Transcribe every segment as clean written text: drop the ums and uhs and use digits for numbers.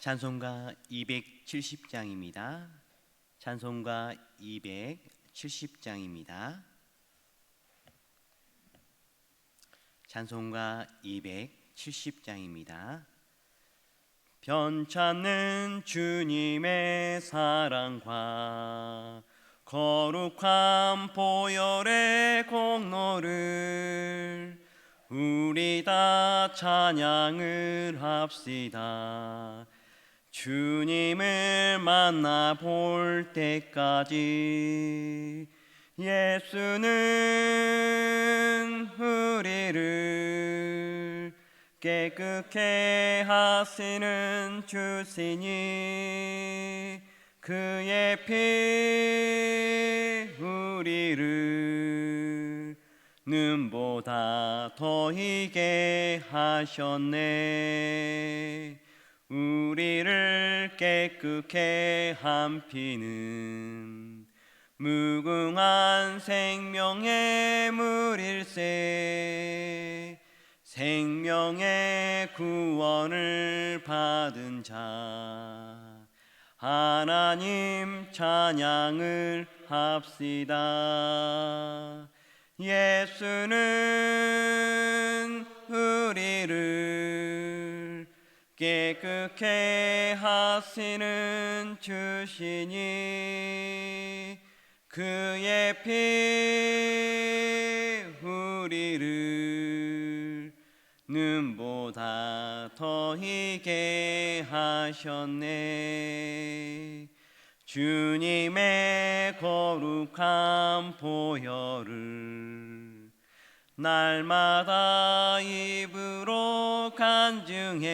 찬송가 270장입니다. 찬송가 270장입니다. 찬송가 270장입니다. 변찮는 주님의 사랑과 거룩한 보혈의 공로를 우리 다 찬양을 합시다. 주님을 만나볼 때까지 예수는 우리를 깨끗게 하시는 주시니 그의 피 우리를 눈보다 더 희게 하셨네. 우리를 깨끗게 한 피는 무궁한 생명의 물일세. 생명의 구원을 받은 자 하나님 찬양을 합시다. 예수는 우리를 깨끗게 하시는 주시니 그의 피 우리를 눈보다 더 희게 하셨네. 주님의 거룩한 보혈을 날마다 입으로 간증해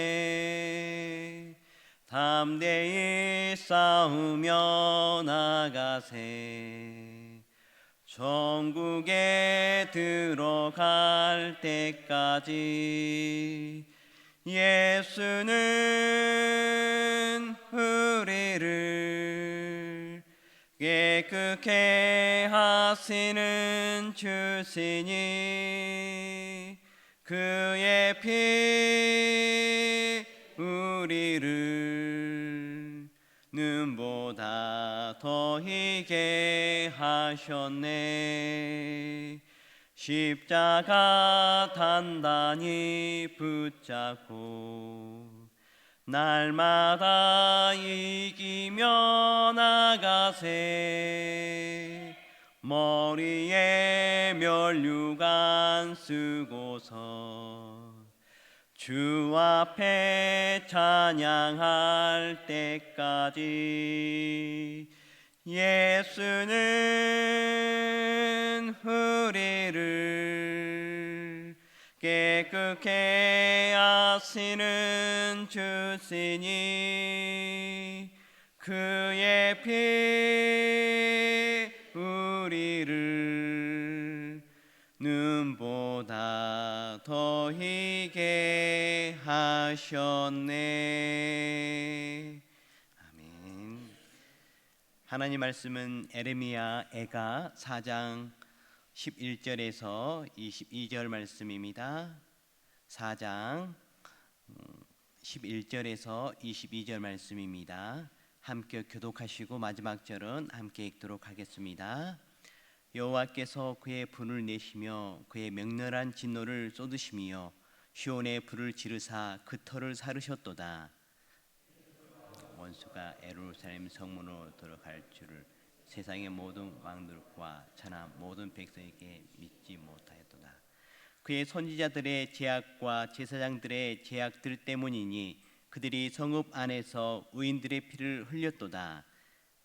담대히 싸우며 나가세. 천국에 들어갈 때까지 예수는 우리를 깨끗게 하시는 주시니 그의 피 우리를 눈보다 더 희게 하셨네. 십자가 단단히 붙잡고 날마다 이기며 나가세. 머리에 면류관 쓰고서 주 앞에 찬양할 때까지 예수는 우리를 깨끗게 하시는 주시니 그의 피 우리를 눈보다 더 희게 하셨네. 아멘. 하나님 말씀은 에레미야 애가 4장 11절에서 22절 말씀입니다. 4장 11절에서 22절 말씀입니다. 함께 교독하시고 마지막 절은 함께 읽도록 하겠습니다. 여호와께서 그의 분을 내시며 그의 맹렬한 진노를 쏟으시며 시온에 불을 지르사 그 터를 사르셨도다. 원수가 예루살렘 성문으로 들어갈 줄을 세상의 모든 왕들과 천하 모든 백성에게 믿지 못하였도다. 그의 선지자들의 제약과 제사장들의 제약들 때문이니 그들이 성읍 안에서 의인들의 피를 흘렸도다.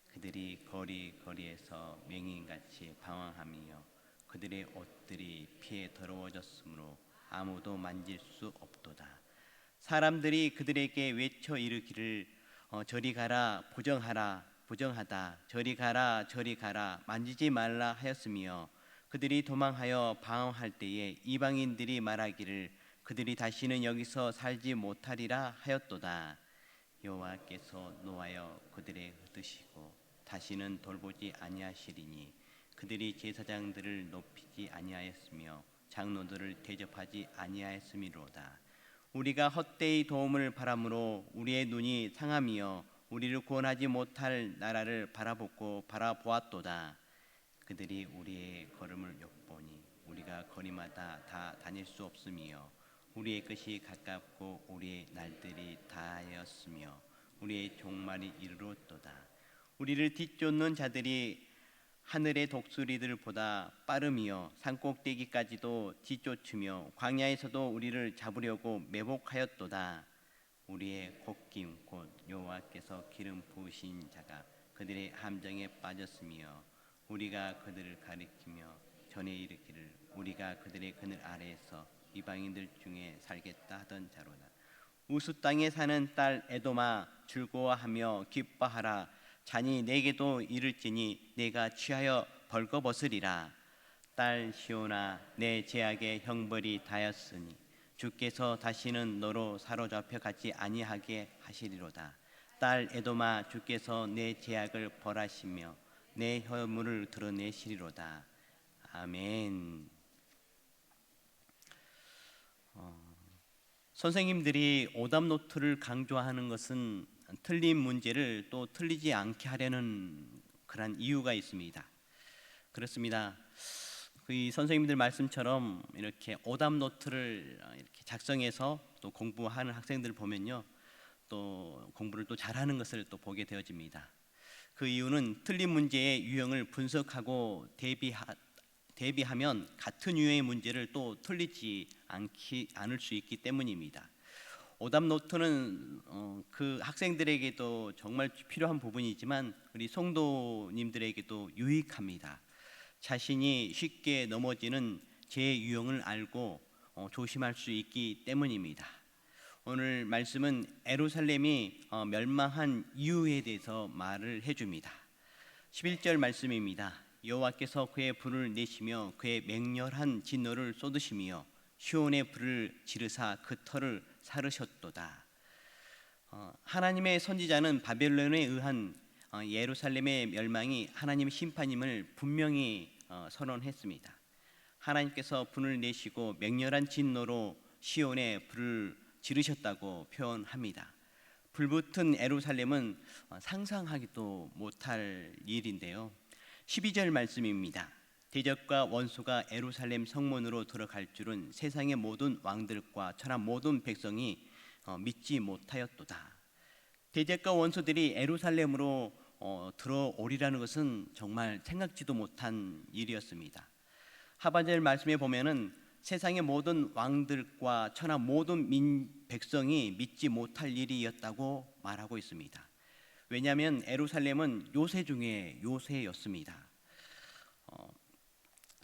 그들이 거리에서 맹인같이 방황하며 그들의 옷들이 피에 더러워졌으므로 아무도 만질 수 없도다. 사람들이 그들에게 외쳐 이르기를 저리 가라 부정하다 저리 가라 만지지 말라 하였으며 그들이 도망하여 방황할 때에 이방인들이 말하기를 그들이 다시는 여기서 살지 못하리라 하였도다. 여호와께서 노하여 그들의 흩으시고 다시는 돌보지 아니하시리니 그들이 제사장들을 높이지 아니하였으며 장로들을 대접하지 아니하였음이로다. 우리가 헛되이 도움을 바람으로 우리의 눈이 상함이여 우리를 구원하지 못할 나라를 바라보았도다. 그들이 우리의 걸음을 엿보니 우리가 거리마다 다 다닐 수 없으며 우리의 끝이 가깝고 우리의 날들이 다하였으며 우리의 종말이 이르렀도다. 우리를 뒤쫓는 자들이 하늘의 독수리들보다 빠름이여 산꼭대기까지도 뒤쫓으며 광야에서도 우리를 잡으려고 매복하였도다. 우리의 곧 여호와께서 기름 부으신 자가 그들의 함정에 빠졌으며 우리가 그들을 가리키며 전에 이르기를 우리가 그들의 그늘 아래에서 이방인들 중에 살겠다 하던 자로다. 우스 땅에 사는 딸 에돔아 즐거워하며 기뻐하라. 잔이 내게도 이를지니 내가 취하여 벌거벗으리라. 딸 시온아 내 제약의 형벌이 다였으니 주께서 다시는 너로 사로잡혀 가지 아니하게 하시리로다. 딸 에돔아 주께서 내 제약을 벌하시며 내 허물을 드러내시리로다. 아멘. 선생님들이 오답노트를 강조하는 것은 틀린 문제를 또 틀리지 않게 하려는 그런 이유가 있습니다. 그렇습니다. 이 선생님들 말씀처럼 이렇게 오답노트를 이렇게 작성해서 또 공부하는 학생들 보면요, 또 공부를 또 잘하는 것을 또 보게 되어집니다. 그 이유는 틀린 문제의 유형을 분석하고 대비하면 같은 유형의 문제를 또 틀리지 않을 수 있기 때문입니다. 오답 노트는 그 학생들에게도 정말 필요한 부분이지만 우리 성도님들에게도 유익합니다. 자신이 쉽게 넘어지는 제 유형을 알고 조심할 수 있기 때문입니다. 오늘 말씀은 예루살렘이 멸망한 이유에 대해서 말을 해줍니다. 11절 말씀입니다. 여호와께서 그의 불을 내시며 그의 맹렬한 진노를 쏟으시며 시온의 불을 지르사 그 터를 사르셨도다. 하나님의 선지자는 바벨론에 의한 예루살렘의 멸망이 하나님의 심판임을 분명히 선언했습니다. 하나님께서 불을 내시고 맹렬한 진노로 시온에 불을 지르셨다고 표현합니다. 불붙은 예루살렘은 상상하기도 못할 일인데요. 12절 말씀입니다. 대적과 원수가 예루살렘 성문으로 들어갈 줄은 세상의 모든 왕들과 천하 모든 백성이 믿지 못하였도다. 대적과 원수들이 예루살렘으로 들어오리라는 것은 정말 생각지도 못한 일이었습니다. 하반절 말씀에 보면은 세상의 모든 왕들과 천하 모든 백성이 믿지 못할 일이었다고 말하고 있습니다. 왜냐하면 예루살렘은 요새 중에 요새였습니다.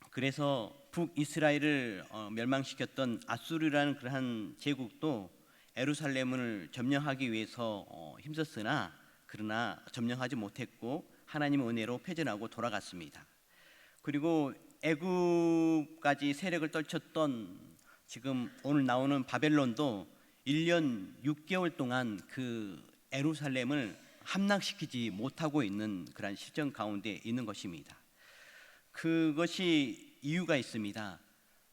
그래서 북이스라엘을 멸망시켰던 아수르라는 그러한 제국도 예루살렘을 점령하기 위해서 힘썼으나 그러나 점령하지 못했고 하나님의 은혜로 패전하고 돌아갔습니다. 그리고 애굽까지 세력을 떨쳤던 지금 오늘 나오는 바벨론도 1년 6개월 동안 그 예루살렘을 함락시키지 못하고 있는 그런 실정 가운데 있는 것입니다. 그것이 이유가 있습니다.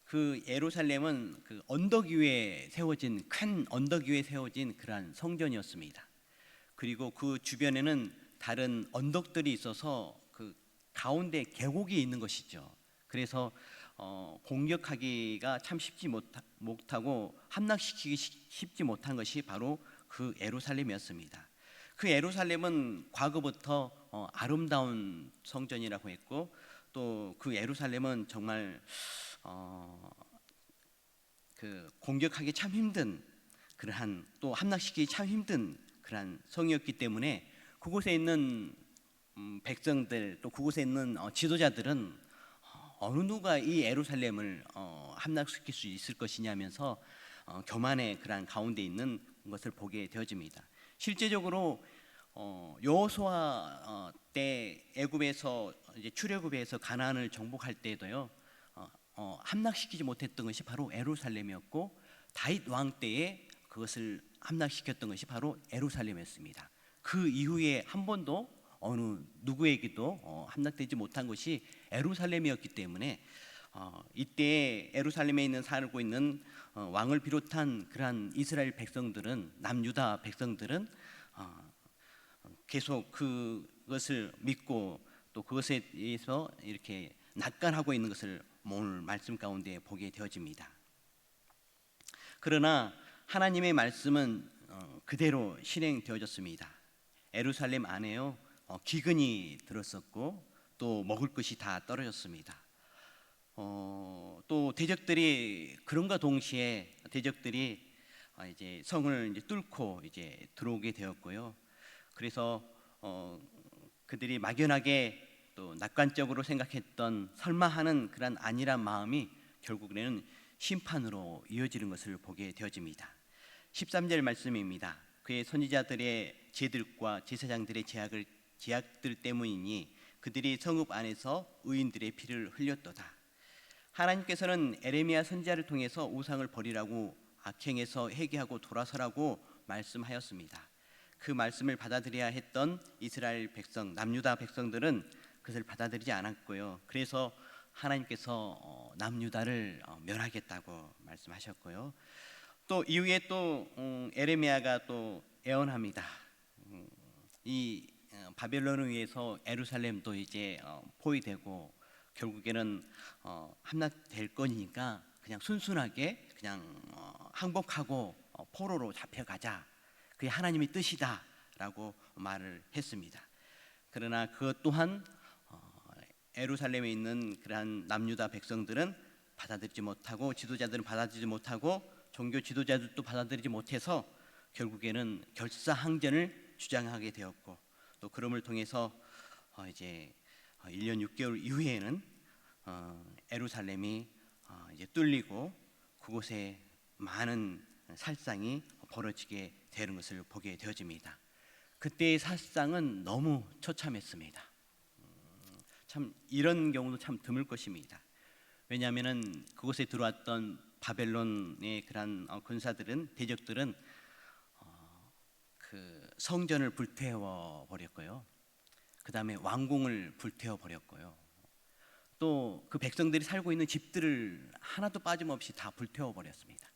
그 예루살렘은 그 언덕 위에 세워진 큰 언덕 위에 세워진 그러한 성전이었습니다. 그리고 그 주변에는 다른 언덕들이 있어서 그 가운데 계곡이 있는 것이죠. 그래서 공격하기가 참 쉽지 못하고 함락시키기 쉽지 못한 것이 바로 그 예루살렘이었습니다. 그 예루살렘은 과거부터 아름다운 성전이라고 했고 또 그 예루살렘은 정말 그 공격하기 참 힘든 그러한 또 함락시키기 참 힘든 그러한 성이었기 때문에 그곳에 있는 백성들 또 그곳에 있는 지도자들은 어느 누가 이 예루살렘을 함락시킬 수 있을 것이냐면서 교만의 그러한 가운데 있는 것을 보게 되어집니다. 실제적으로 여호수아 때 애굽에서 이제 출애굽에서 가나안을 정복할 때도요 함락시키지 못했던 것이 바로 예루살렘이었고 다윗 왕 때에 그것을 함락시켰던 것이 바로 예루살렘이었습니다. 그 이후에 한 번도 어느 누구에게도 함락되지 못한 것이 예루살렘이었기 때문에 이때 예루살렘에 있는 살고 있는 왕을 비롯한 그러한 이스라엘 백성들은, 남유다 백성들은 계속 그것을 믿고 또 그것에 의해서 이렇게 낙관하고 있는 것을 오늘 말씀 가운데 보게 되어집니다. 그러나 하나님의 말씀은 그대로 실행되어졌습니다. 예루살렘 안에요 기근이 들었었고 또 먹을 것이 다 떨어졌습니다. 또 대적들이 그런가 동시에 대적들이 이제 성을 이제 뚫고 이제 들어오게 되었고요. 그래서 그들이 막연하게 또 낙관적으로 생각했던 설마 하는 그런 안일한 마음이 결국에는 심판으로 이어지는 것을 보게 되어집니다. 13절 말씀입니다. 그의 선지자들의 죄들과 제사장들의 제약들 때문이니 그들이 성읍 안에서 의인들의 피를 흘렸도다. 하나님께서는 에레미야 선지자를 통해서 우상을 버리라고 악행에서 회개하고 돌아서라고 말씀하였습니다. 그 말씀을 받아들여야 했던 이스라엘 백성, 남유다 백성들은 그것을 받아들이지 않았고요. 그래서 하나님께서 남유다를 멸하겠다고 말씀하셨고요. 또 이후에 또 에레미야가 또 예언합니다. 이 바벨론에 의해서 예루살렘도 이제 포위되고 결국에는 함락될 거니까 그냥 순순하게 그냥 항복하고 포로로 잡혀가자. 그게 하나님의 뜻이다라고 말을 했습니다. 그러나 그것 또한 예루살렘에 있는 그러한 남유다 백성들은 받아들이지 못하고 지도자들은 받아들이지 못하고 종교 지도자들도 받아들이지 못해서 결국에는 결사항전을 주장하게 되었고 또 그럼을 통해서 이제 1년 6개월 이후에는 예루살렘이 이제 뚫리고 그곳에 많은 살상이 벌어지게 되는 것을 보게 되어집니다. 그때의 살상은 너무 처참했습니다. 참 이런 경우도 참 드물 것입니다. 왜냐하면은 그곳에 들어왔던 바벨론의 그런 군사들은 대적들은 그 성전을 불태워 버렸고요. 그 다음에 왕궁을 불태워 버렸고요. 또 그 백성들이 살고 있는 집들을 하나도 빠짐없이 다 불태워 버렸습니다.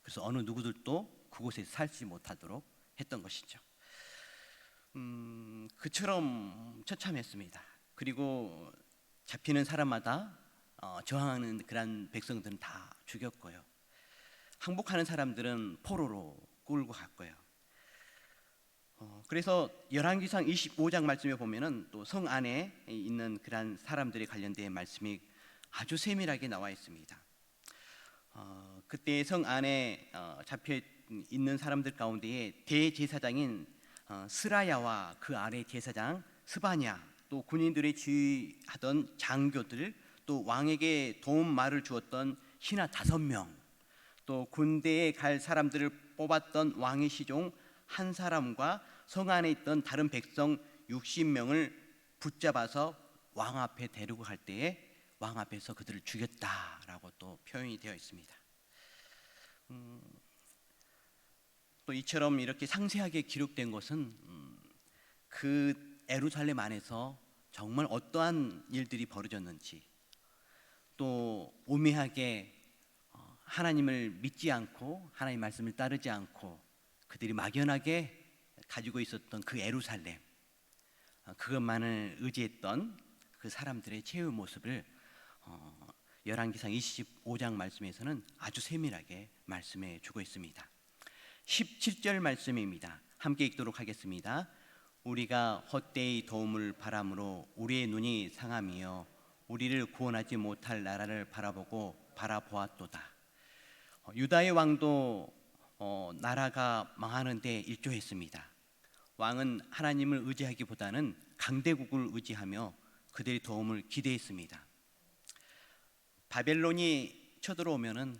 그래서 어느 누구들도 그곳에서 살지 못하도록 했던 것이죠. 그처럼 처참했습니다. 그리고 잡히는 사람마다 저항하는 그런 백성들은 다 죽였고요. 항복하는 사람들은 포로로 끌고 갔고요. 그래서 열왕기상 25장 말씀에 보면은 또 성 안에 있는 그런 사람들에 관련된 말씀이 아주 세밀하게 나와 있습니다. 그때 성 안에 잡혀 있는 사람들 가운데에 대제사장인 스라야와 그 아래 제사장 스바냐, 또 군인들의 지휘하던 장교들, 또 왕에게 도움 말을 주었던 신하 5명, 또 군대에 갈 사람들을 뽑았던 왕의 시종 한 사람과 성 안에 있던 다른 백성 60명을 붙잡아서 왕 앞에 데리고 갈 때에 왕 앞에서 그들을 죽였다라고 또 표현이 되어 있습니다. 또 이처럼 이렇게 상세하게 기록된 것은 그 예루살렘 안에서 정말 어떠한 일들이 벌어졌는지, 또 오묘하게 하나님을 믿지 않고 하나님의 말씀을 따르지 않고 그들이 막연하게 가지고 있었던 그 예루살렘, 그것만을 의지했던 그 사람들의 최후 모습을 열왕기상 25장 말씀에서는 아주 세밀하게 말씀해 주고 있습니다. 17절 말씀입니다. 함께 읽도록 하겠습니다. 우리가 헛되이 도움을 바람으로 우리의 눈이 상함이여 우리를 구원하지 못할 나라를 바라보았도다. 유다의 왕도 나라가 망하는 데 일조했습니다. 왕은 하나님을 의지하기보다는 강대국을 의지하며 그들의 도움을 기대했습니다. 바벨론이 쳐들어오면은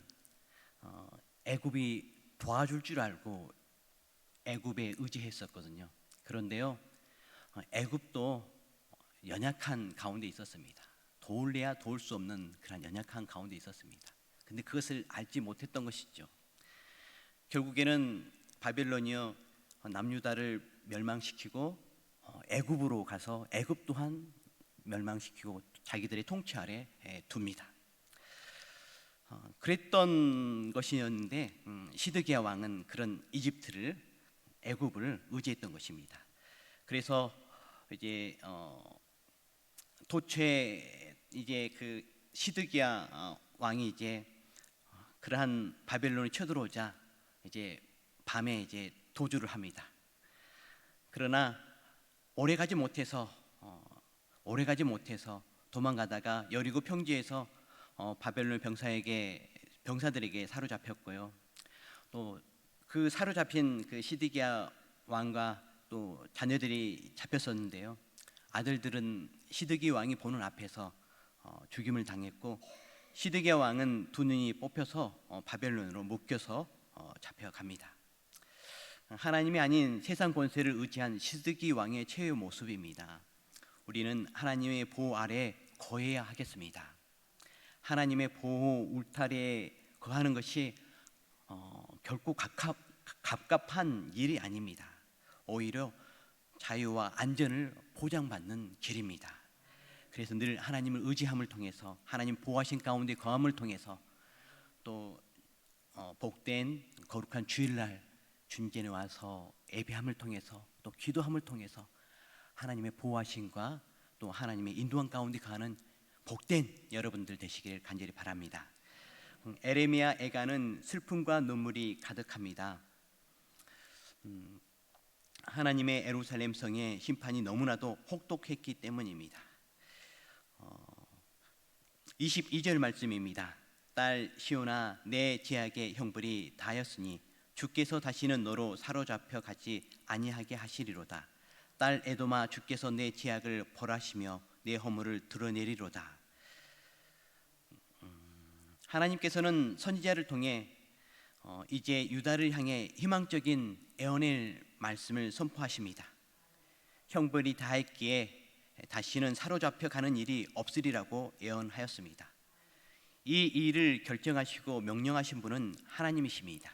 애굽이 도와줄 줄 알고 애굽에 의지했었거든요. 그런데요, 애굽도 연약한 가운데 있었습니다. 도울래야 도울 수 없는 그런 연약한 가운데 있었습니다. 근데 그것을 알지 못했던 것이죠. 결국에는 바벨론이요 남유다를 멸망시키고 애굽으로 가서 애굽 또한 멸망시키고 자기들의 통치 아래 둡니다. 그랬던 것이었는데 시드기야 왕은 그런 이집트를 애굽을 의지했던 것입니다. 그래서 이제 도처에 이제 그 시드기야 왕이 이제 그러한 바벨론이 쳐들어오자 이제 밤에 이제 도주를 합니다. 그러나 오래가지 못해서 도망가다가 여리고 평지에서 바벨론 병사들에게 사로잡혔고요. 또 그 사로잡힌 그 시드기야 왕과 또 자녀들이 잡혔었는데요. 아들들은 시드기 왕이 보는 앞에서 죽임을 당했고, 시드기야 왕은 두 눈이 뽑혀서 바벨론으로 묶여서 잡혀갑니다. 하나님이 아닌 세상 권세를 의지한 시드기 왕의 최후 모습입니다. 우리는 하나님의 보호 아래 거해야 하겠습니다. 하나님의 보호 울타리에 거하는 것이 결코 갑갑한 일이 아닙니다. 오히려 자유와 안전을 보장받는 길입니다. 그래서 늘 하나님을 의지함을 통해서, 하나님 보호하신 가운데 거함을 통해서, 또 복된 거룩한 주일날 중전에 와서 예배함을 통해서, 또 기도함을 통해서 하나님의 보호하심과 또 하나님의 인도함 가운데 가는 복된 여러분들 되시길 간절히 바랍니다. 에레미야 애가는 슬픔과 눈물이 가득합니다. 하나님의 예루살렘 성의 심판이 너무나도 혹독했기 때문입니다. 22절 말씀입니다. 딸 시온아, 내 제약의 형벌이 다하였으니 주께서 다시는 너로 사로잡혀 가지 아니하게 하시리로다. 딸 에돔아, 주께서 내 제약을 벌하시며 내 허물을 드러내리로다. 하나님께서는 선지자를 통해 이제 유다를 향해 희망적인 애원의 말씀을 선포하십니다. 형벌이 다했기에 다시는 사로잡혀 가는 일이 없으리라고 예언하였습니다. 이 일을 결정하시고 명령하신 분은 하나님이십니다.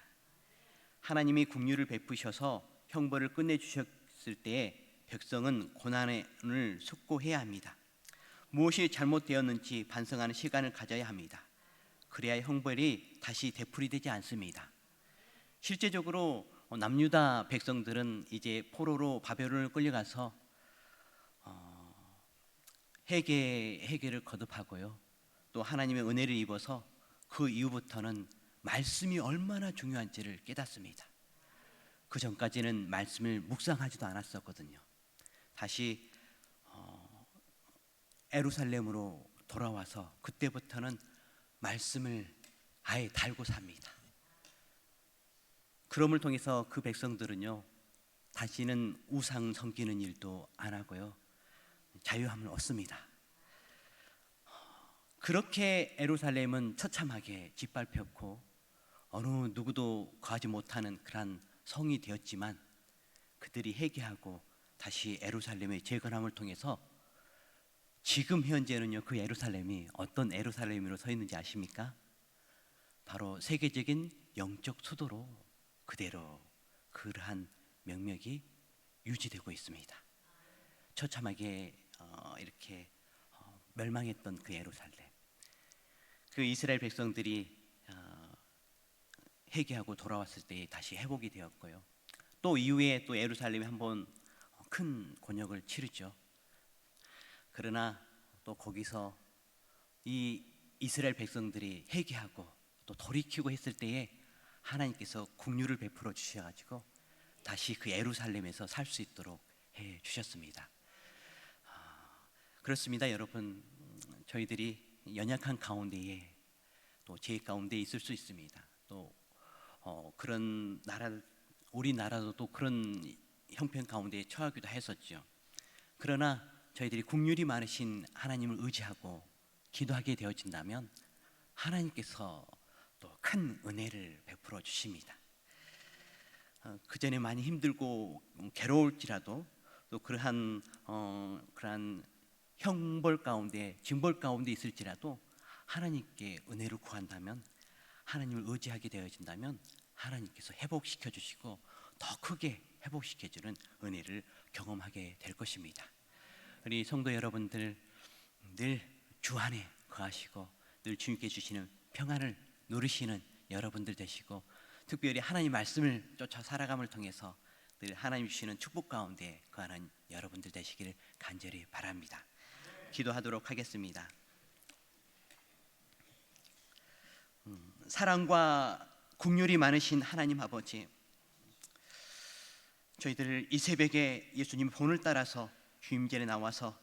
하나님이 긍휼을 베푸셔서 형벌을 끝내주셨을 때에 백성은 고난을 숙고해야 합니다. 무엇이 잘못되었는지 반성하는 시간을 가져야 합니다. 그래야 형벌이 다시 되풀이되지 않습니다. 실제적으로 남유다 백성들은 이제 포로로 바벨론을 끌려가서 회개를 거듭하고요. 또 하나님의 은혜를 입어서 그 이후부터는 말씀이 얼마나 중요한지를 깨닫습니다. 그 전까지는 말씀을 묵상하지도 않았었거든요. 다시 예루살렘으로 돌아와서 그때부터는 말씀을 아예 달고 삽니다. 그럼을 통해서 그 백성들은요, 다시는 우상 섬기는 일도 안 하고요, 자유함을 얻습니다. 그렇게 예루살렘은 처참하게 짓밟혔고 어느 누구도 거하지 못하는 그러한 성이 되었지만, 그들이 회개하고 다시 예루살렘의 재건함을 통해서 지금 현재는요, 그 예루살렘이 어떤 예루살렘으로 서 있는지 아십니까? 바로 세계적인 영적 수도로 그대로 그러한 명맥이 유지되고 있습니다. 처참하게 이렇게 멸망했던 그 예루살렘, 그 이스라엘 백성들이 회개하고 돌아왔을 때 다시 회복이 되었고요. 또 이후에 또 예루살렘이 한번 큰 곤욕을 치르죠. 그러나 또 거기서 이 이스라엘 백성들이 회개하고 또 돌이키고 했을 때에 하나님께서 긍휼을 베풀어 주셔가지고 다시 그 예루살렘에서 살 수 있도록 해 주셨습니다. 그렇습니다, 여러분. 저희들이 연약한 가운데에 또 죄 가운데 있을 수 있습니다. 또 그런 우리나라도 또 그런 형편 가운데 처하기도 했었죠. 그러나 저희들이 긍휼이 많으신 하나님을 의지하고 기도하게 되어진다면 하나님께서 또 큰 은혜를 베풀어 주십니다. 그 전에 많이 힘들고 괴로울지라도 또 그러한 형벌 가운데, 징벌 가운데 있을지라도 하나님께 은혜를 구한다면, 하나님을 의지하게 되어진다면 하나님께서 회복시켜 주시고 더 크게 회복시켜 주는 은혜를 경험하게 될 것입니다. 우리 성도 여러분들, 늘 주 안에 거하시고 늘 주님께 주시는 평안을 누리시는 여러분들 되시고, 특별히 하나님 말씀을 쫓아 살아감을 통해서 늘 하나님 주시는 축복 가운데 거하는 여러분들 되시기를 간절히 바랍니다. 기도하도록 하겠습니다. 사랑과 긍휼이 많으신 하나님 아버지, 저희들을 이 새벽에 예수님 본을 따라서 주님전에 나와서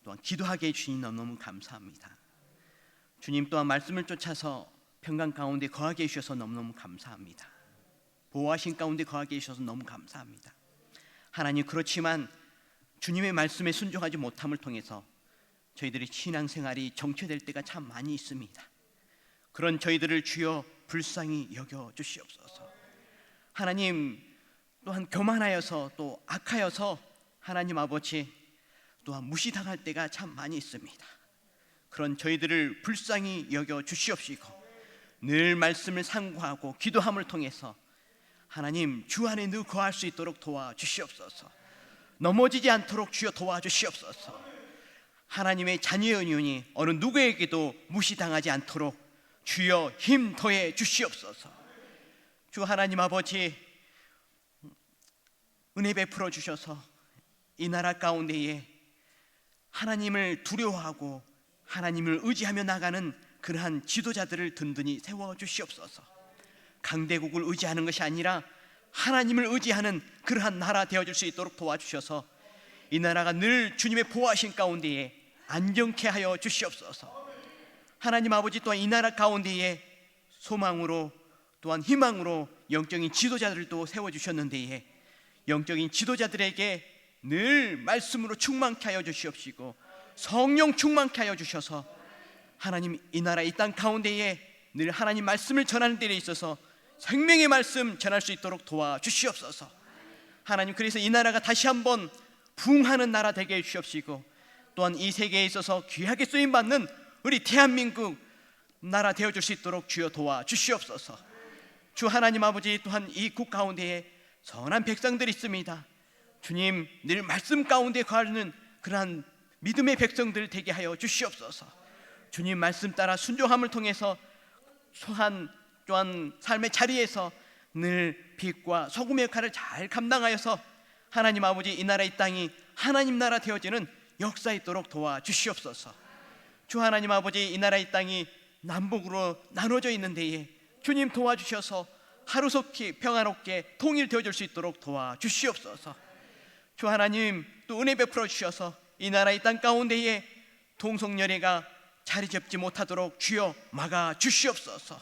또한 기도하게 해주시니 너무너무 감사합니다. 주님 또한 말씀을 쫓아서 평강 가운데 거하게 해주셔서 너무너무 감사합니다. 보호하신 가운데 거하게 해주셔서 너무 감사합니다. 하나님, 그렇지만 주님의 말씀에 순종하지 못함을 통해서 저희들의 신앙생활이 정체될 때가 참 많이 있습니다. 그런 저희들을 주여 불쌍히 여겨 주시옵소서. 하나님, 또한 교만하여서 또 악하여서 하나님 아버지 또한 무시당할 때가 참 많이 있습니다. 그런 저희들을 불쌍히 여겨 주시옵시고, 늘 말씀을 상고하고 기도함을 통해서 하나님 주 안에 늘 거할 수 있도록 도와주시옵소서. 넘어지지 않도록 주여 도와주시옵소서. 하나님의 자녀의 은연이 어느 누구에게도 무시당하지 않도록 주여 힘 더해 주시옵소서. 주 하나님 아버지, 은혜 베풀어 주셔서 이 나라 가운데에 하나님을 두려워하고 하나님을 의지하며 나가는 그러한 지도자들을 든든히 세워 주시옵소서. 강대국을 의지하는 것이 아니라 하나님을 의지하는 그러한 나라 되어줄 수 있도록 도와주셔서 이 나라가 늘 주님의 보호하신 가운데에 안정케 하여 주시옵소서. 하나님 아버지, 또한 이 나라 가운데에 소망으로 또한 희망으로 영적인 지도자들도 세워주셨는데, 영적인 지도자들에게 늘 말씀으로 충만케 하여 주시옵시고 성령 충만케 하여 주셔서 하나님 이 나라 이 땅 가운데에 늘 하나님 말씀을 전하는 데에 있어서 생명의 말씀 전할 수 있도록 도와주시옵소서. 하나님, 그래서 이 나라가 다시 한번 부흥하는 나라 되게 해주시옵시고, 또한 이 세계에 있어서 귀하게 쓰임받는 우리 대한민국 나라 되어줄 수 있도록 주여 도와주시옵소서. 주 하나님 아버지, 또한 이 국 가운데에 선한 백성들이 있습니다. 주님, 늘 말씀 가운데 거하는 그러한 믿음의 백성들 되게 하여 주시옵소서. 주님 말씀 따라 순종함을 통해서 또한 삶의 자리에서 늘 빛과 소금의 역할을 잘 감당하여서 하나님 아버지 이 나라 이 땅이 하나님 나라 되어지는 역사 있도록 도와주시옵소서. 주 하나님 아버지, 이 나라 이 땅이 남북으로 나눠져 있는 데에 주님 도와주셔서 하루속히 평화롭게 통일되어질 수 있도록 도와주시옵소서. 주 하나님, 또 은혜 베풀어 주셔서 이 나라 이 땅 가운데에 동성연애가 자리 잡지 못하도록 주여 막아 주시옵소서.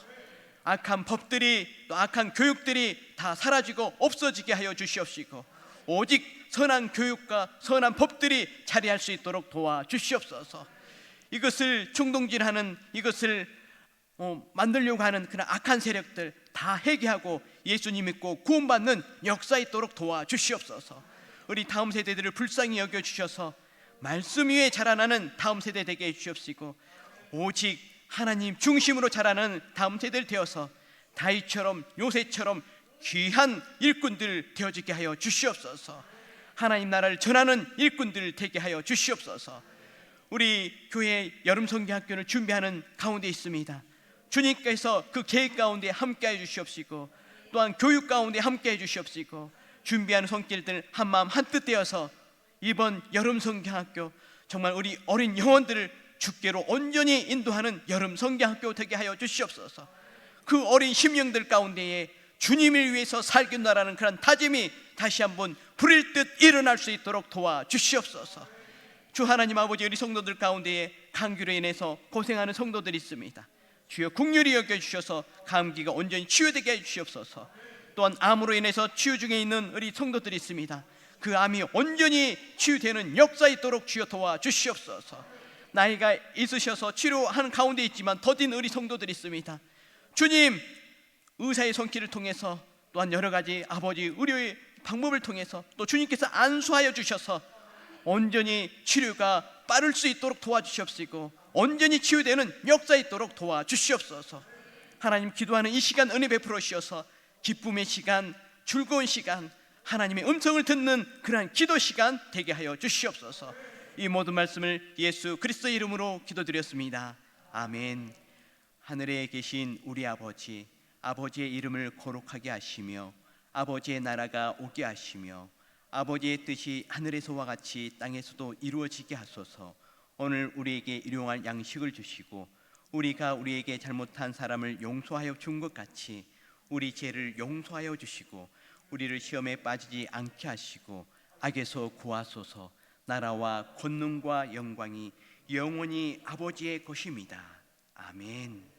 악한 법들이 또 악한 교육들이 다 사라지고 없어지게 하여 주시옵시고, 오직 선한 교육과 선한 법들이 자리할 수 있도록 도와주시옵소서. 이것을 충동질하는, 이것을 만들려고 하는 그런 악한 세력들 다 해결하고 예수님 믿고 구원받는 역사 있도록 도와주시옵소서. 우리 다음 세대들을 불쌍히 여겨주셔서 말씀 위에 자라나는 다음 세대 되게 해주시옵시고, 오직 하나님 중심으로 자라는 다음 세대를 되어서 다윗처럼 요새처럼 귀한 일꾼들 되어지게 하여 주시옵소서. 하나님 나라를 전하는 일꾼들 되게 하여 주시옵소서. 우리 교회 여름 성경학교를 준비하는 가운데 있습니다. 주님께서 그 계획 가운데 함께해 주시옵시고, 또한 교육 가운데 함께해 주시옵시고, 준비하는 손길들 한마음 한뜻 되어서 이번 여름 성경학교 정말 우리 어린 영혼들을 주께로 온전히 인도하는 여름 성경학교 되게 하여 주시옵소서. 그 어린 심령들 가운데에 주님을 위해서 살겠노라는 그런 다짐이 다시 한번 불일 듯 일어날 수 있도록 도와주시옵소서. 주 하나님 아버지, 우리 성도들 가운데에 감기로 인해서 고생하는 성도들이 있습니다. 주여 긍휼히 여겨주셔서 감기가 온전히 치유되게 해주시옵소서. 또한 암으로 인해서 치유 중에 있는 우리 성도들이 있습니다. 그 암이 온전히 치유되는 역사 있도록 주여 도와주시옵소서. 나이가 있으셔서 치료하는 가운데 있지만 더딘 우리 성도들이 있습니다. 주님, 의사의 손길을 통해서 또한 여러 가지 아버지 의료의 방법을 통해서 또 주님께서 안수하여 주셔서 온전히 치료가 빠를 수 있도록 도와주시옵시고, 온전히 치유되는 역사 있도록 도와주시옵소서. 하나님, 기도하는 이 시간 은혜 베풀어 주셔서 기쁨의 시간, 즐거운 시간, 하나님의 음성을 듣는 그러한 기도 시간 되게 하여 주시옵소서. 이 모든 말씀을 예수 그리스도의 이름으로 기도드렸습니다. 아멘. 하늘에 계신 우리 아버지, 아버지의 이름을 거룩하게 하시며 아버지의 나라가 오게 하시며 아버지의 뜻이 하늘에서와 같이 땅에서도 이루어지게 하소서. 오늘 우리에게 일용할 양식을 주시고 우리가 우리에게 잘못한 사람을 용서하여 준 것 같이 우리 죄를 용서하여 주시고 우리를 시험에 빠지지 않게 하시고 악에서 구하소서. 나라와 권능과 영광이 영원히 아버지의 것입니다. 아멘.